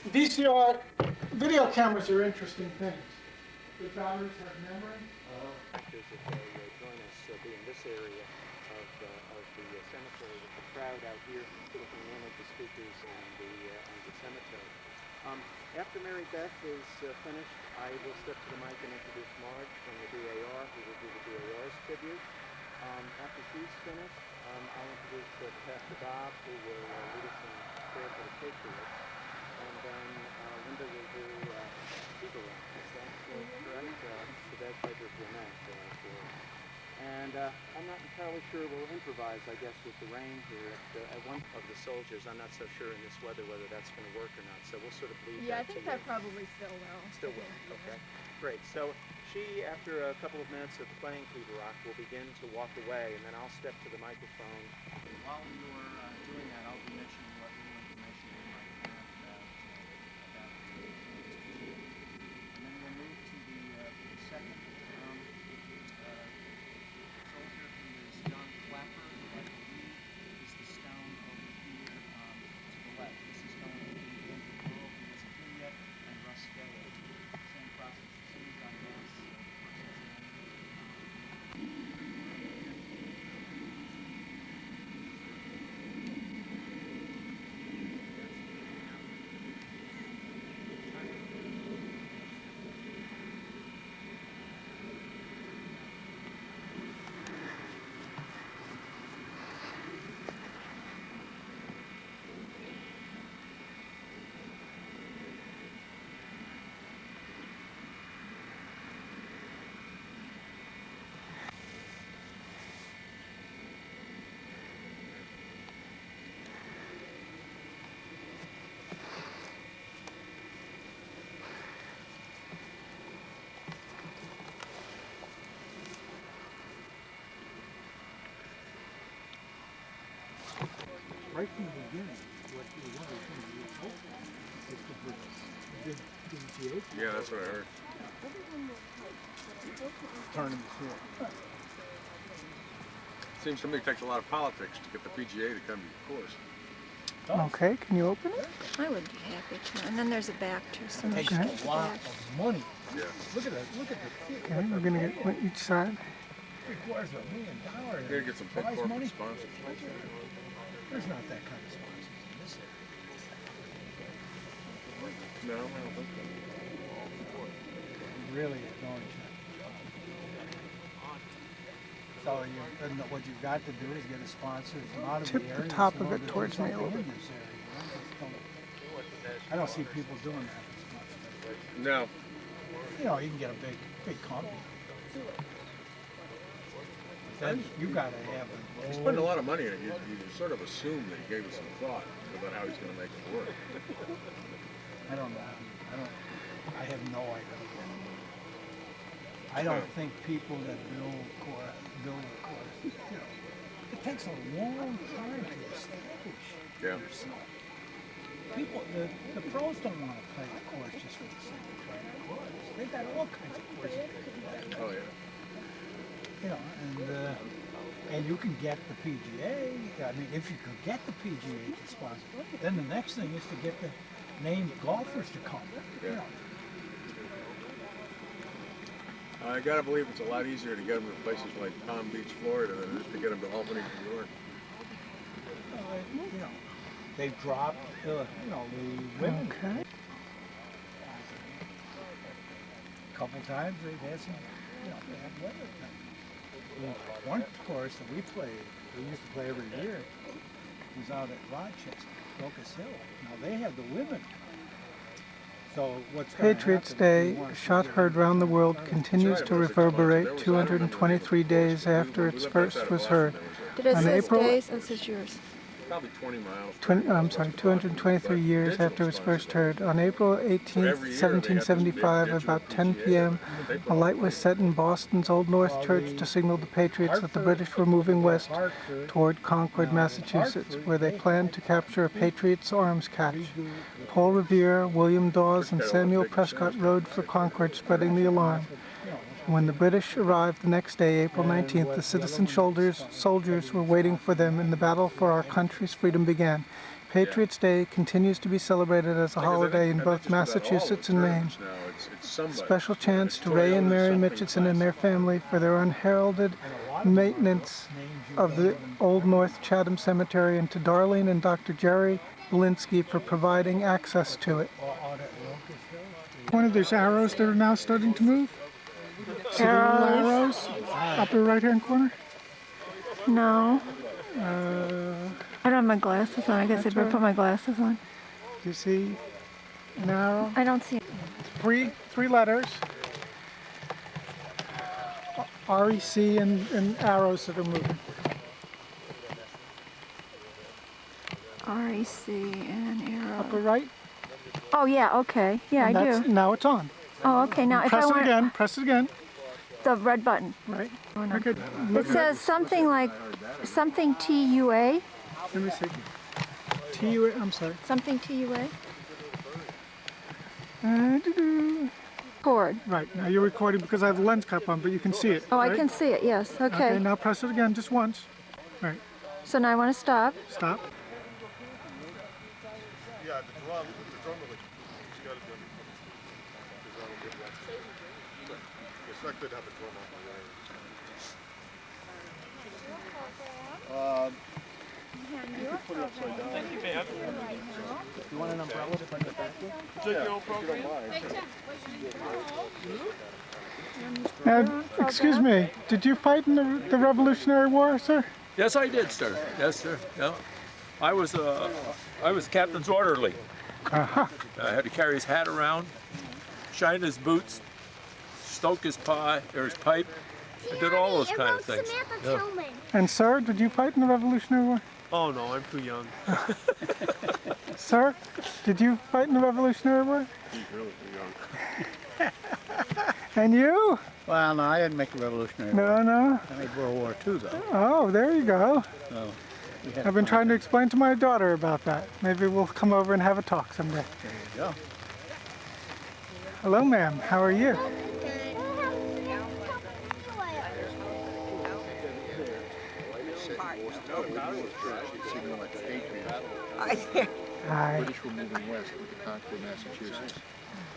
VCR video cameras are interesting things. The batteries have memory. Actors, if they join us, be in this area of the cemetery with the crowd out here looking in at the speakers and the cemetery. After Mary Beth is finished, I will step to the mic and introduce Marge from the DAR, who will do the DAR's tribute. After she's finished, I'll introduce Pastor Bob, who will lead us in prayer for the Patriots. And then Linda will do Eagle Rock. Is that correct? The bagpipers will match for us. And I'm not entirely sure we'll improvise, I guess, with the rain here at one of the soldiers. I'm not so sure in this weather whether that's going to work or not. So we'll sort of leave that to you. Yeah, I think that probably still will. Still will. Okay. Great. So she, after a couple of minutes of playing Cleaver Rock, will begin to walk away, and then I'll step to the microphone. And while you're doing that, I'll be mentioning what little information you might have about the and then we'll move to the second soldier, who is John Clapper, who I believe is the stone over here to the left. This is going to be Andrew Burrow, who isn't here yet, and Russ Skelly. Same process as soon as I announce the person's name. Right from the beginning, what you wanted is to big PGA. Yeah, that's what I heard. Tournaments here. Seems to me it takes a lot of politics to get the PGA to come to your course. Okay, can you open it? I would be happy to. And then there's a back too. So It takes a lot of money. Yeah. Look at the okay, we're gonna get one each side. $750,000. You gotta get some big prize corporate money. sponsors. There's not that kind of sponsors in this area. No, I don't think so. Really don't. So what you've got to do is get a sponsor from out of the area. Tip the top of it towards me a little bit. I don't see people doing that as much. No. You know, you can get a big company. Then you got to have it. You spend a lot of money on it. You sort of assume that he gave it some thought about how he's going to make it work. I don't know. I have no idea. I don't think people that build a course, you know, it takes a long time to establish yourself. People, the pros don't want to play a course just for the sake of playing a course. They've got all kinds of courses they can play. Oh yeah. You know, and you can get the PGA. I mean, if you could get the PGA to sponsor, then the next thing is to get the named golfers to come. Yeah. You know. I gotta believe it's a lot easier to get them to places like Palm Beach, Florida, than it is to get them to Albany, New York. You know, they've dropped, you know, the women. Okay. A couple times they've had some, you know, bad weather. One course that we played, we used to play every year, was out at Rochester, Crocus Hill. Now they had the women. So what's Patriots Day, a shot heard round the world, continues to reverberate 223 days after its first was heard. Did it On say April- days? It says yours. Probably 20 miles. 223 years after it was first heard. On April 18, 1775, about 10 p.m., a light was set in Boston's Old North Church to signal the Patriots that the British were moving west toward Concord, Massachusetts, where they planned to capture a Patriots' arms catch. Paul Revere, William Dawes, and Samuel Prescott rode for Concord, spreading the alarm. When the British arrived the next day, April 19th, the citizen soldiers were waiting for them, and the battle for our country's freedom began. Patriots Day continues to be celebrated as a holiday in both Massachusetts and Maine. Special chants to Ray and Mary Mitchison and their family for their unheralded maintenance of the Old North Chatham Cemetery, and to Darlene and Dr. Jerry Belinsky for providing access to it. There's arrows that are now starting to move. See the little arrows upper right-hand corner? No. I don't have my glasses on. I guess I better put my glasses on. Do you see an arrow? I don't see. Three letters. REC and arrows that are moving. REC and arrow. Upper right. Oh yeah. Okay. Yeah, And I do. Now it's on. Oh, okay. Now if Press I it want again. Press it again. the red button. Right. Oh, no. Okay. It says something like something TUA. Let me see. TUA. I'm sorry. Something TUA. Doo-doo. Cord. Right. Now you're recording because I have the lens cap on, but you can see it. Oh, right? I can see it. Yes. Okay. Okay. Now press it again, just once. Right. So now I want to stop. Stop. Yeah, the drum really, she's got a drum. It's not good to have a drum on you can put it upside down. Thank you, ma'am. You want an umbrella to bring it back with? Take your own program. Excuse me, did you fight in the Revolutionary War, sir? Yes, I did, sir. Yes, sir. Yeah. I was captain's orderly. Uh-huh. I had to carry his hat around, shine his boots, stoke his pie or his pipe. I did all those kind of things. Yeah. And sir, did you fight in the Revolutionary War? Oh no, I'm too young. Sir, did you fight in the Revolutionary War? He's really too young. And you? Well, no, I didn't make the Revolutionary War. No. I made World War II, though. Oh, there you go. So we had I've been fun. trying to explain to my daughter about that. Maybe we'll come over and have a talk someday. There you go. Hello, ma'am. How are you? Hi. British were moving west to Concord, Massachusetts.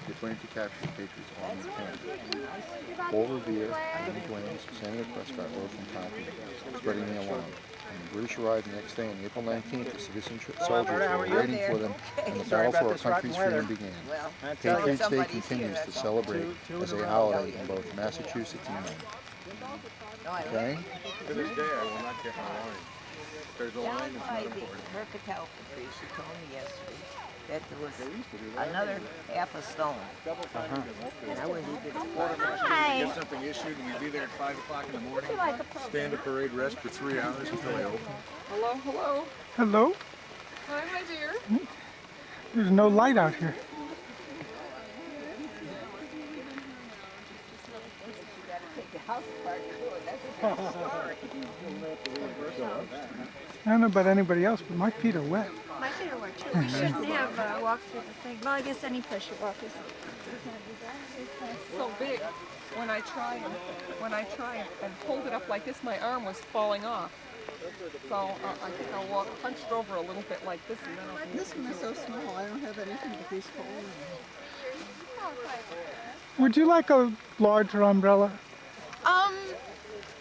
They planned to capture the Patriots on the camp. Paul Revere, Andy Blaine, Senator Prescott rode from Concord, spreading the alarm. When the British arrived the next day on April 19th, the citizen soldiers were waiting for them, and the battle for our country's freedom began. Patriots Day continues to celebrate as a holiday in both Massachusetts and Maine. Okay? To this day, I will not get my line. There's a line that's not important. Perfect health tree. She told me yesterday that there was another half a stone. And I wouldn't even Get something issued and you'd be there at 5 o'clock in the morning. Stand at parade rest for 3 hours until they open. Hello? Hi, my dear. There's no light out here. I don't know about anybody else, but my feet are wet. My feet are wet too. We shouldn't have walked through the thing. Well, I guess any place should walk through. So big. When I try and hold it up like this, my arm was falling off. So I think I'll walk hunched over a little bit like this, and then I can. This one is so small. I don't have anything but these folders. Would you like a larger umbrella?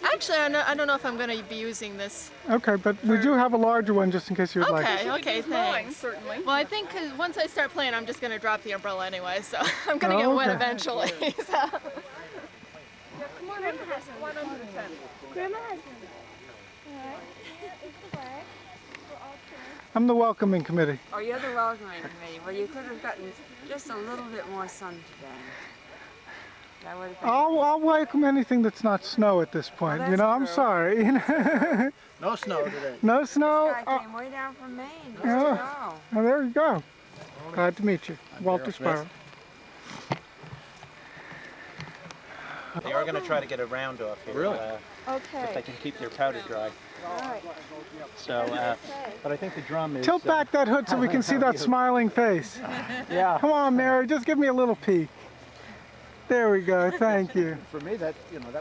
Actually, I don't know if I'm going to be using this. Okay, but we do have a larger one just in case you would like it. Okay, thanks. Certainly. Well, I think once I start playing, I'm just going to drop the umbrella anyway, so I'm going to get wet eventually. So. Come on, 110. Grandma has I'm the welcoming committee. Oh, you're the welcoming committee. Well, you could have gotten just a little bit more sun today. That would have been I'll welcome anything that's not snow at this point. that's You know, I'm true. sorry. No snow today. No snow. This guy came way down from Maine. Just Oh, there you go. Glad to meet you. Walter Sparrow. They are going to try to get a round off here. Really? If they can keep their powder dry. So, but I think the drum is... Tilt back that hood so we can see that smiling face. Yeah. Come on, Mary, just give me a little peek. There we go, thank you. For me, that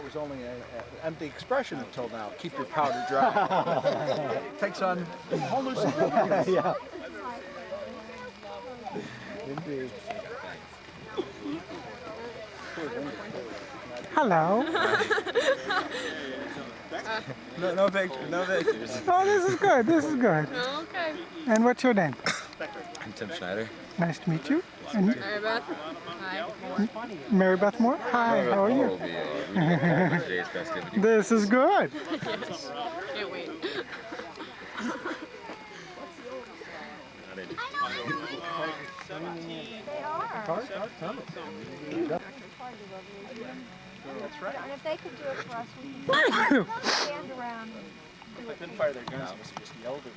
was only an empty expression until now. Keep your powder dry. Takes on a whole new significance. Yeah. Indeed. Hello. No pictures, no pictures. Oh, this is good. This is good. Okay. And what's your name? I'm Tim Schneider. Nice to meet you. And Mary Beth. Hi. Mary Beth Moore. Hi. How are you? Will be reading today's festivity. This is good. Can't wait. That's right. And if they could do it for us, we can stand around and do They it. couldn't fire their guns, they must have just yelled at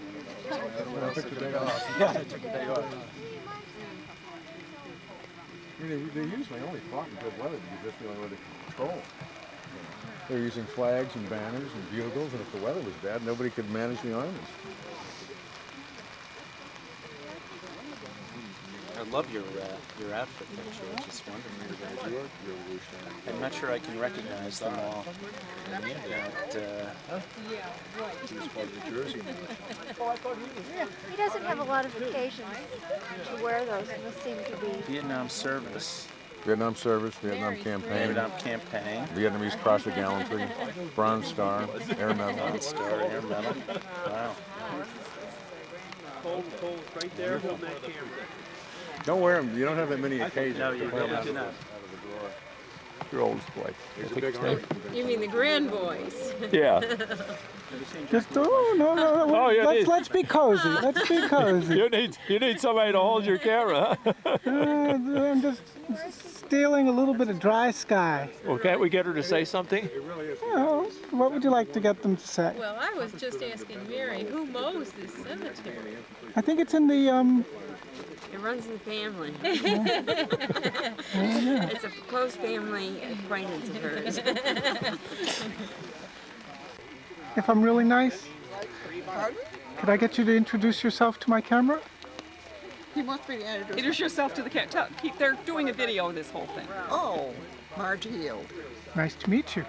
one of those. Took the day off. Yeah, they took the day off. They usually only fought in good weather because that's the only way they could control. They were using flags and banners and bugles, and if the weather was bad, nobody could manage the armies. I love your outfit picture. I was just wondering. I'm not sure I can recognize them all. He doesn't have a lot of occasions to wear those, and this seem to be. Vietnam service. Vietnam service, Vietnam campaign, Vietnam campaign. Vietnamese Cross of Gallantry, Bronze Star, Air Medal. Bronze Star, Air Medal. Wow. Cold, right there on that camera. Don't wear them. You don't have that many occasions. No, you do not. Your oldest boy. You mean the grand boys? Yeah. Just no. Oh, yeah, Let's be cozy. Let's be cozy. You need somebody to hold your camera. I'm just stealing a little bit of dry sky. Well, can't we get her to say something? Oh, what would you like to get them to say? Well, I was just asking Mary, who mows this cemetery? I think it's in the It runs in the family. yeah. It's a close family acquaintance of hers. If I'm really nice, Pardon? could I get you to introduce yourself to my camera? He wants me to introduce yourself to the cat. They're doing a video of this whole thing. Oh, Marge Heald. Nice to meet you.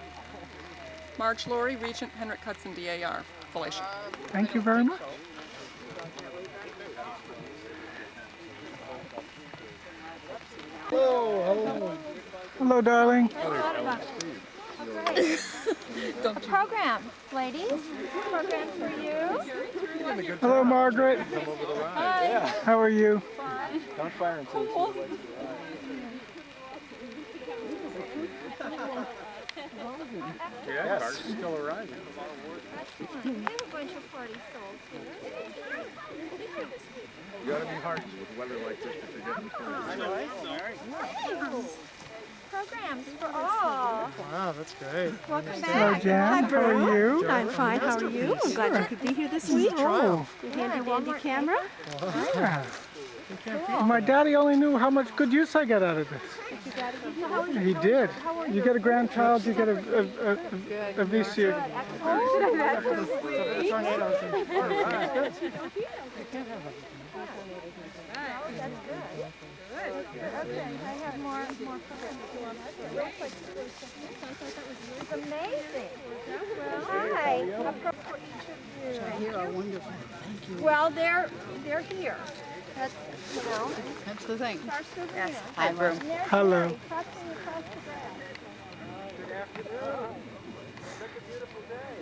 Marge Laurie, Regent, Henrik Hudson, DAR, Felicia. Thank you very much. Hello. Hello, darling. Program, ladies. Program for you. Hello, Margaret. Hi. How are you? Don't fire until you see Yeah, cars are still arriving. Excellent. We have a bunch of party souls here. You gotta be hardy with weather like this if you're getting Nice. Programs for all. Wow, that's great. Welcome Hello, back. Jan. How are you? I'm fine. How are you? I'm glad you could be here this week. Oh. Your handy dandy camera. Yeah. My daddy only knew how much good use I got out of this. He did. You get a grandchild, you get a VCR. Okay, I have more It's amazing. Hi. Here are wonderful. Thank you. Well, they're here. That's, you know. That's the thing. Yes. Hi, Broom. Hello.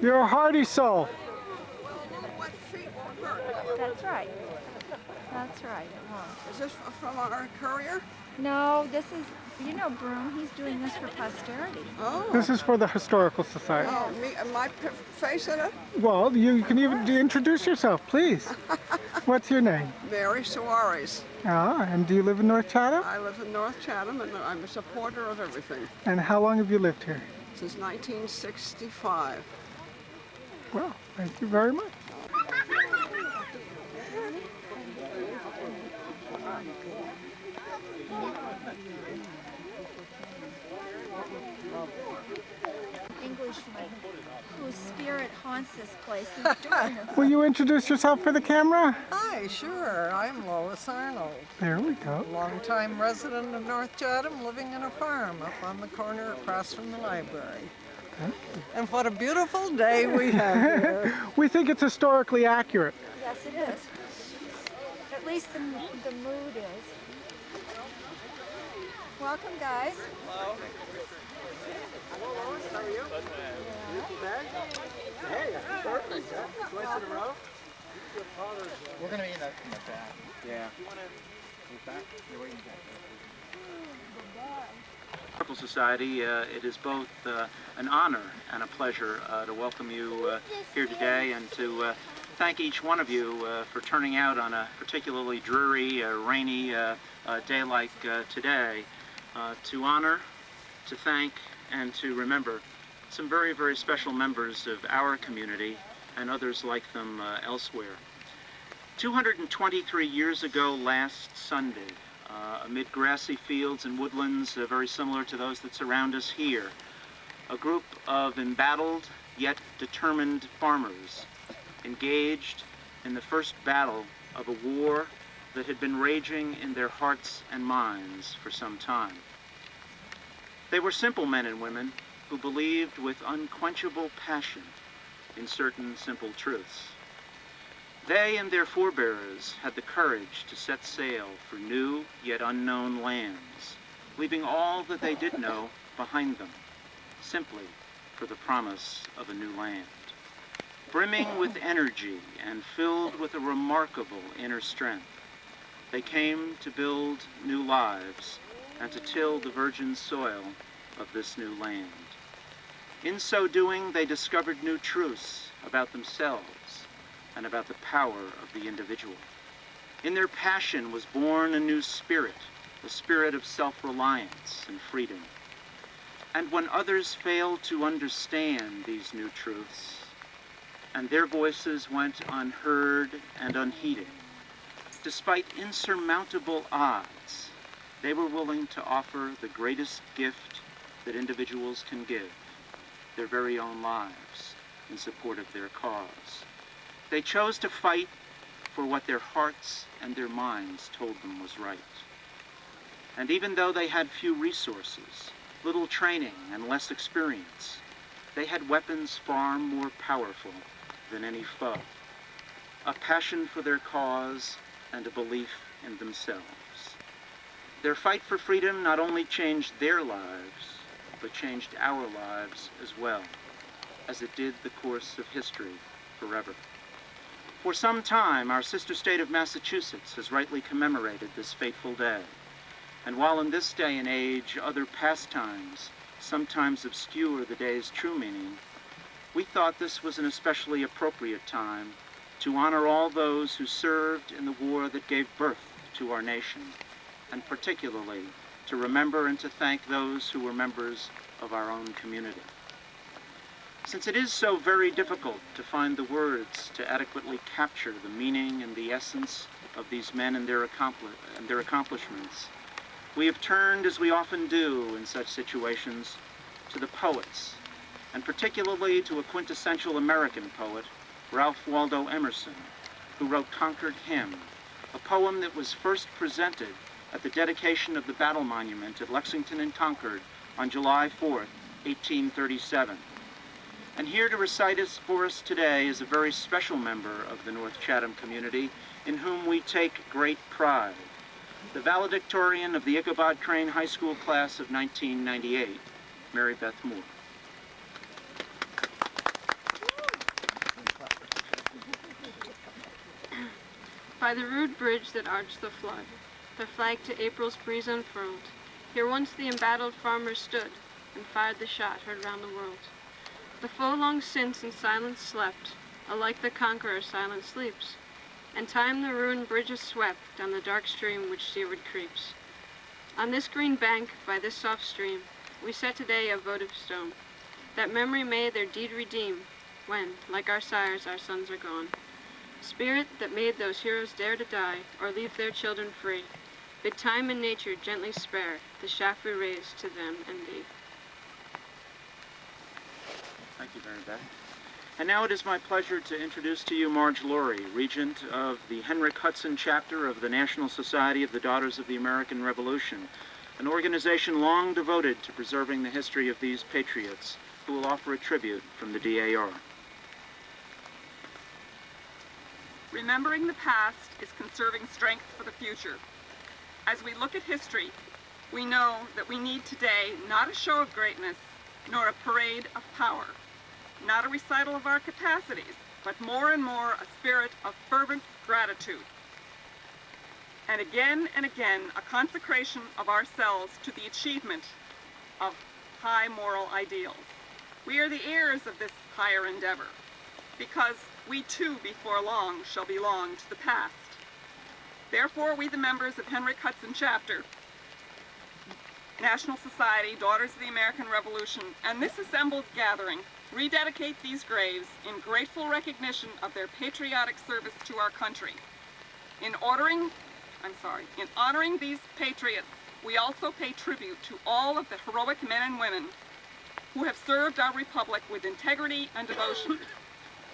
You're a hardy soul. That's right. That's right. Is this from our courier? No, this is, you know, Broom, he's doing this for posterity. Oh. This is for the Historical Society. Oh, me, my face in it? Well, you can even introduce yourself, please. What's your name? Mary Suarez. Ah, and do you live in North Chatham? I live in North Chatham, and I'm a supporter of everything. And how long have you lived here? Since 1965. Well, thank you very much. Englishman whose spirit haunts this place. He's doing this. Will you introduce yourself for the camera? Hi, sure. I'm Lois Arnold. There we go. Longtime resident of North Chatham, living in a farm up on the corner across from the library. And what a beautiful day we have here. We think it's historically accurate. Yes, it is. at least the mood is. Welcome, guys. Hello. Hello, Lois. How are you? Not too bad. Hey, perfect. Huh? Twice in a row. We're going to be in the back. Yeah. You want to move back? You're waiting back there. Historical Society, it is both an honor and a pleasure to welcome you here today and to thank each one of you for turning out on a particularly dreary, rainy day like today to honor, to thank, and to remember some very, very special members of our community and others like them elsewhere. 223 years ago last Sunday, amid grassy fields and woodlands very similar to those that surround us here, a group of embattled yet determined farmers engaged in the first battle of a war that had been raging in their hearts and minds for some time. They were simple men and women who believed with unquenchable passion in certain simple truths. They and their forebears had the courage to set sail for new yet unknown lands, leaving all that they did know behind them, simply for the promise of a new land. Brimming with energy and filled with a remarkable inner strength, they came to build new lives and to till the virgin soil of this new land. In so doing, they discovered new truths about themselves and about the power of the individual. In their passion was born a new spirit, a spirit of self-reliance and freedom. And when others failed to understand these new truths, and their voices went unheard and unheeded, despite insurmountable odds, they were willing to offer the greatest gift that individuals can give, their very own lives, in support of their cause. They chose to fight for what their hearts and their minds told them was right. And even though they had few resources, little training, and less experience, they had weapons far more powerful than any foe, a passion for their cause and a belief in themselves. Their fight for freedom not only changed their lives, but changed our lives as well, as it did the course of history forever. For some time, our sister state of Massachusetts has rightly commemorated this fateful day. And while in this day and age other pastimes sometimes obscure the day's true meaning, we thought this was an especially appropriate time to honor all those who served in the war that gave birth to our nation, and particularly to remember and to thank those who were members of our own community. Since it is so very difficult to find the words to adequately capture the meaning and the essence of these men and their accomplishments, we have turned, as we often do in such situations, to the poets, and particularly to a quintessential American poet, Ralph Waldo Emerson, who wrote Concord Hymn, a poem that was first presented at the dedication of the Battle Monument at Lexington and Concord on July 4th, 1837. And here to recite it for us today is a very special member of the North Chatham community in whom we take great pride, the valedictorian of the Ichabod Crane High School class of 1998, Mary Beth Moore. By the rude bridge that arched the flood, the flag to April's breeze unfurled, here once the embattled farmers stood and fired the shot heard round the world. The foe long since in silence slept, alike the conqueror silent sleeps, and time the ruined bridges swept down the dark stream which seaward creeps. On this green bank, by this soft stream, we set today a votive stone, that memory may their deed redeem, when, like our sires, our sons are gone. Spirit that made those heroes dare to die, or leave their children free, bid time and nature gently spare the shaft we raise to them and thee. Thank you, Mary Beth. And now it is my pleasure to introduce to you Marge Laurie, Regent of the Henrik Hudson chapter of the National Society of the Daughters of the American Revolution, an organization long devoted to preserving the history of these patriots, who will offer a tribute from the DAR. Remembering the past is conserving strength for the future. As we look at history, we know that we need today not a show of greatness, nor a parade of power, not a recital of our capacities, but more and more a spirit of fervent gratitude. And again, a consecration of ourselves to the achievement of high moral ideals. We are the heirs of this higher endeavor, because we too before long shall belong to the past. Therefore, we, the members of Henrik Hudson Chapter, National Society, Daughters of the American Revolution, and this assembled gathering rededicate these graves in grateful recognition of their patriotic service to our country. In honoring these patriots, we also pay tribute to all of the heroic men and women who have served our republic with integrity and devotion.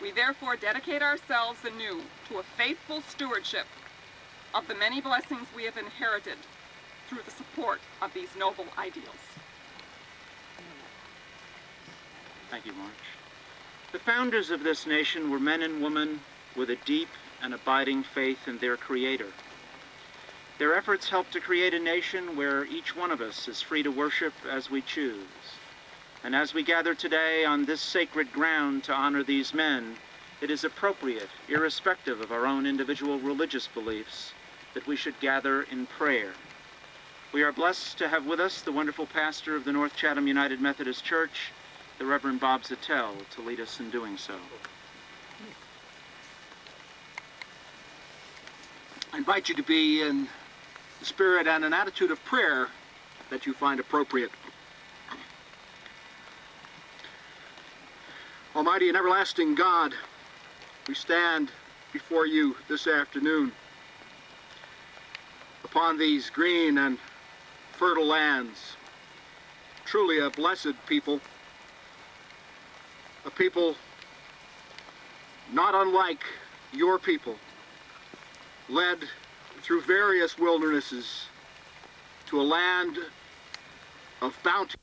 We therefore dedicate ourselves anew to a faithful stewardship of the many blessings we have inherited through the support of these noble ideals. Thank you, March. The founders of this nation were men and women with a deep and abiding faith in their Creator. Their efforts helped to create a nation where each one of us is free to worship as we choose. And as we gather today on this sacred ground to honor these men, it is appropriate, irrespective of our own individual religious beliefs, that we should gather in prayer. We are blessed to have with us the wonderful pastor of the North Chatham United Methodist Church, the Reverend Bob Zattel, to lead us in doing so. I invite you to be in the spirit and an attitude of prayer that you find appropriate. Almighty and everlasting God, we stand before you this afternoon upon these green and fertile lands. Truly a blessed people, a people not unlike your people, led through various wildernesses to a land of bounty.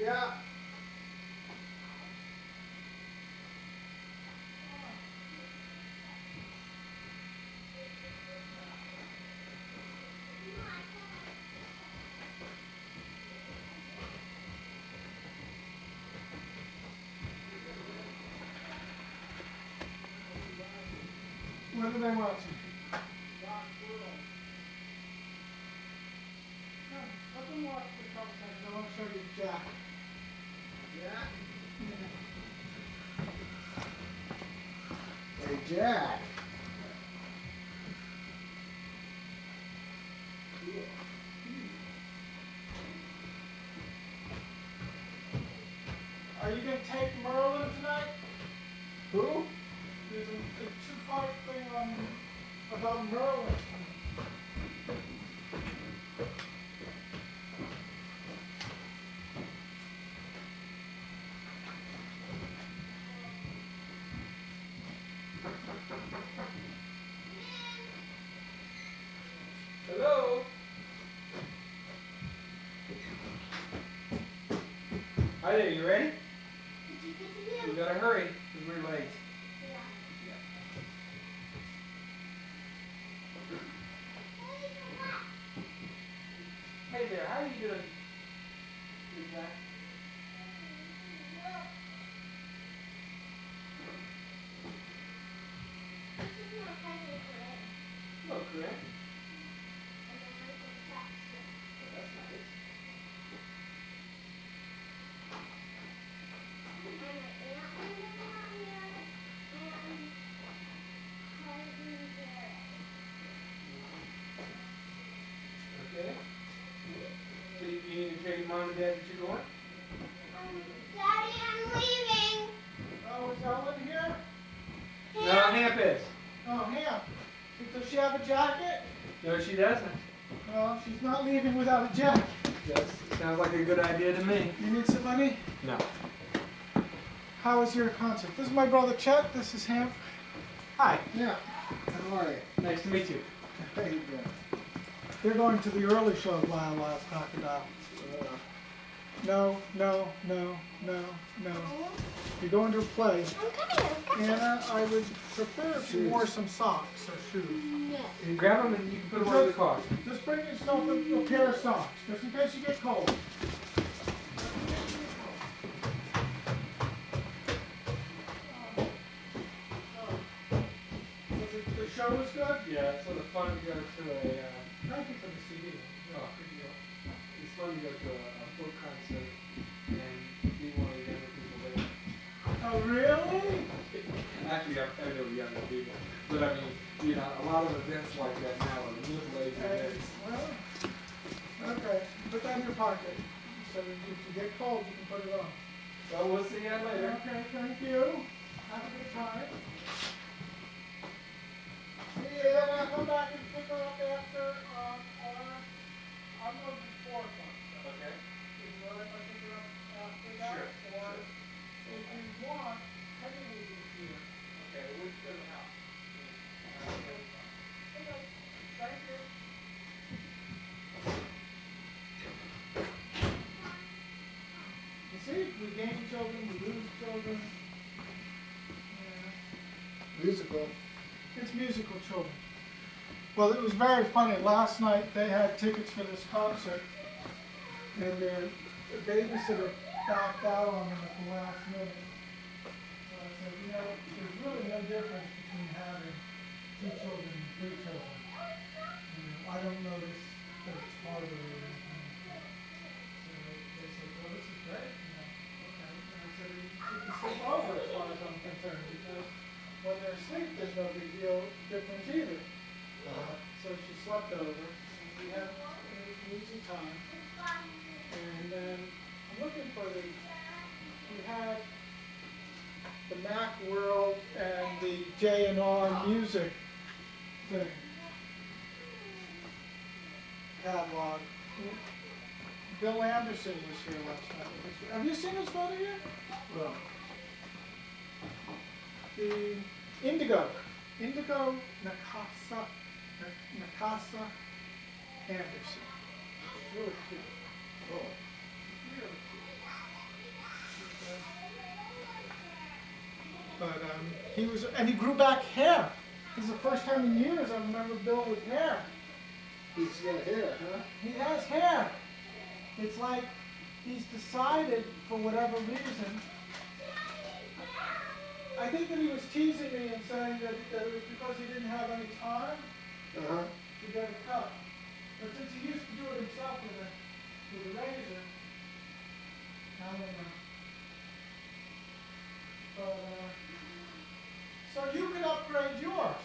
Yeah. What do they want? Let them watch the couple seconds. I want to show you Jack. Jack? Hey, Jack. Are you going to take Merlin tonight? Who? There's a two-part thing on about Merlin. Hello? Hi there, you ready? You gotta hurry, because we're late. Hey there, how are you doing? Good, Jack? Hello, Corinne. That's nice. Okay. So you need to tell your mom and dad that you're going? Daddy, I'm leaving. Oh, is Ellen here? No, Hamp is. Oh, Ham. Does she have a jacket? No, she doesn't. Well, she's not leaving without a jacket. Yes, sounds like a good idea to me. You need some money? No. How was your concert? This is my brother Chet. This is Ham. Hi. Yeah. How are you? Nice to meet you. How you doing? They're going to the early show of Lyle Lyle's Crocodile. No, no, no, no, no. You're going to a play. I'm coming. Anna, I would prefer if you wore some socks or shoes. No. You grab them and you can put them on the car. Just bring yourself a pair of socks, just in case you get cold. The show was good? Yeah, it's sort of fun to go to a, Thank you for the CD. oh, good deal. It's fun to go to a folk concert and be one of the younger people there. Oh, really? Actually, I know younger people, but I mean, you know, a lot of events like that now are middle-aged events. Well, okay. Put that in your pocket. So if you get cold, you can put it on. So we'll see you later. Okay, thank you. Have a good time. See you, then I'll come back and pick her up after, I'm going to do 4 o'clock. Okay. Is it all right if I pick her up after that? Sure. Or if you want, Penny will be here. Okay, we'll just go to the house. Okay, thank you. You see, we gain children, we lose children. Yeah. Musical. It's musical children. Well, it was very funny. Last night they had tickets for this concert, and their babysitter backed out on them at the last minute. So I said, you know, there's really no difference between having 2 children and 3 children. You know, I don't notice that it's harder or anything. So they said, well, this is great. You know, okay. And I said, you can sleep over as far as I'm concerned, because when they're asleep, there's no big deal difference either. So she slept over, and we had an easy time. And then I'm looking for we had the Macworld and the J&R music thing. Catalog. Bill Anderson was here last night. Have you seen his photo yet? Well. The Indigo Nakasa Anderson. Really cute. Oh. Really cute. And he grew back hair. This is the first time in years I remember Bill with hair. He's got hair, huh? He has hair. It's like he's decided, for whatever reason, I think that he was teasing me and saying that it was because he didn't have any time to get a cut. But since he used to do it himself with a razor, I don't know. But, so you can upgrade yours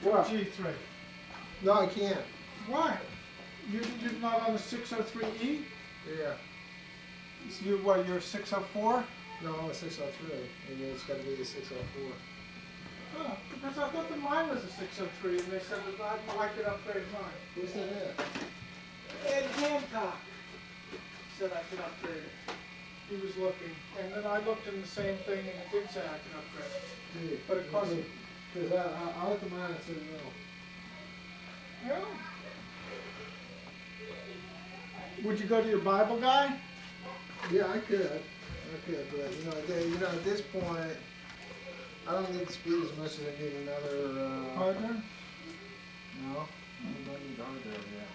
to What? G3. No, I can't. Why? You're not on the 603E? Yeah. So you're 604? No, I'm a 603. And it's got to be the 604. Oh, because I thought that mine was a 603, and they said that I could upgrade mine. Who said that? Ed Hancock said I could upgrade it. He was looking, and then I looked in the same thing, and it did say I could upgrade it. Dude, But it cost. Because I looked at mine and said no. Yeah. Would you go to your Bible guy? Yeah, I could, but at this point, I don't need to speed as much as I need another. Partner? No, I don't need hard drive yet.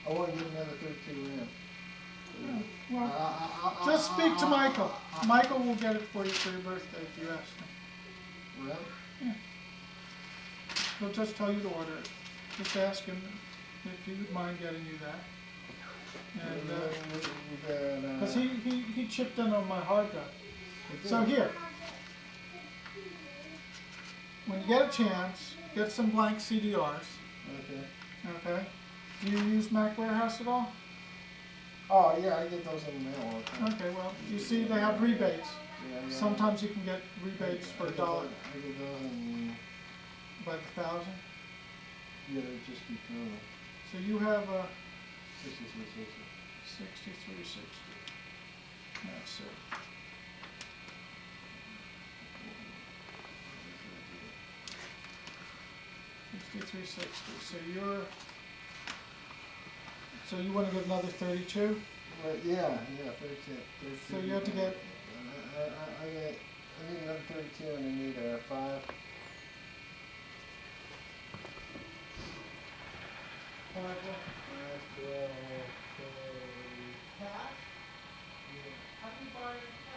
I want to get another 32 in. Yeah, well, just speak to Michael. Michael will get it for you for your birthday if you ask him. Well? Yeah. He'll just tell you to order it. Just ask him if he would mind getting you that. And because he chipped in on my hard drive. So here, when you get a chance, get some blank CDRs. Okay. Okay. Do you use Mac Warehouse at all? Oh yeah, I get those in the mail all the time. Okay, well, you see they have rebates. Yeah. Sometimes you can get rebates for $1. I get those in By the 1,000. Yeah, they just keep doing it. So you have a 6360. 6360. That's it. $63.60. So you want to get another 32? Well, yeah, 32. So you have to get. I need another 32, and I need 5. 5, 12, cash? How do you buy it?